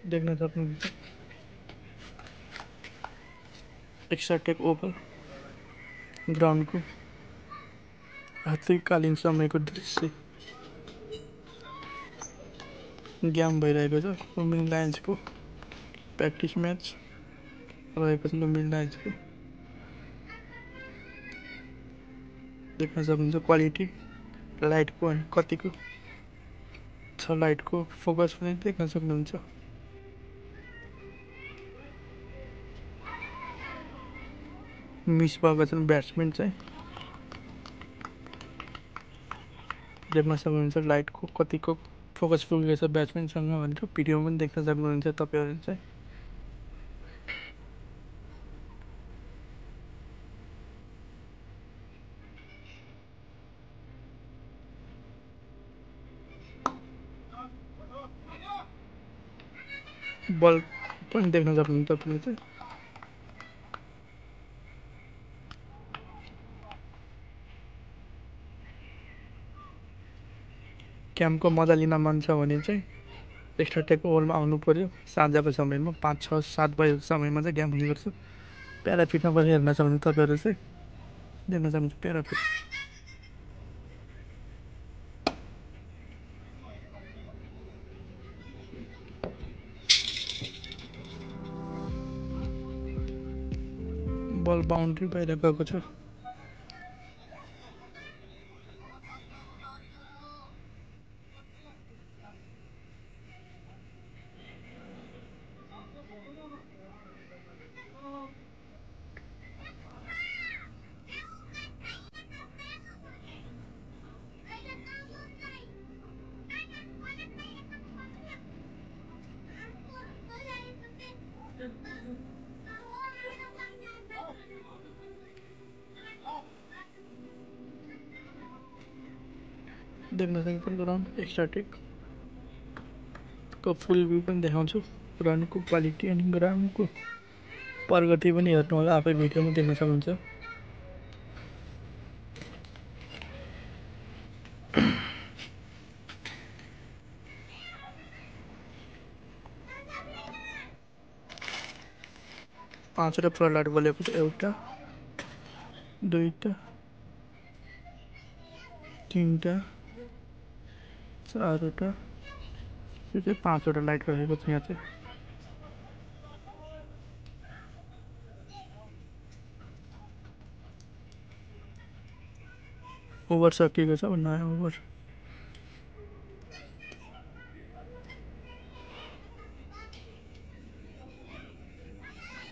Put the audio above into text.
देख्न सक्नुहुन्छ extra take over ग्राउन्डको रात्रिकालीन समयको दृश्य गेम भइरहेको छ। लुम्बिनी लायन्सको प्र्याक्टिस म्याच रहेको छ। लुम्बिनी लायन्सको देख्न सक्नुहुन्छ क्वालिटी लाइटको अनि कतिको छ लाइटको फोकस पनि देख्न सक्नुहुन्छ। मिस भएको छन् ब्याट्सम्यान चाहिँ देख्न सक्नुहुन्छ लाइटको कतिको फोकस पुगेको छ ब्याट्सम्यानसँग भनेर भिडियोमा पनि देख्न सक्नुहुन्छ तपाईँहरू चाहिँ। बल पनि देख्न सक्नुहुन्छ तपाईँले चाहिँ। क्याम्पको मजा लिन मन छ भने चाहिँ एक्स्ट्रा टेक ओभरमा आउनु पऱ्यो। साँझको समयमा 5, 6, 7 बजेको समयमा चाहिँ गेम हुने गर्छ। प्याराफिटमा पनि हेर्न सक्नुहुन्छ तपाईँहरू चाहिँ देख्न सक्नुहुन्छ प्याराफिट बल बााउन्ड्री बाहिर गएको छ। देख्न सक्नुहुन्छ ग्राउन्ड एक्स्ट्रा टेकको फुल भ्यू पनि देखाउँछु। ग्राउन्डको क्वालिटी अनि ग्राउन्डको प्रगति पनि हेर्नु होला आफै भिडियोमा देख्न सक्नुहुन्छ। पाँचवटा प्रहलाद बोलेको छ। 1, 2, 3, 4वटा यो चाहिँ 5वटा लाइट रहेको छ। यहाँ चाहिँ ओभर सकिएको छ। नयाँ ओभर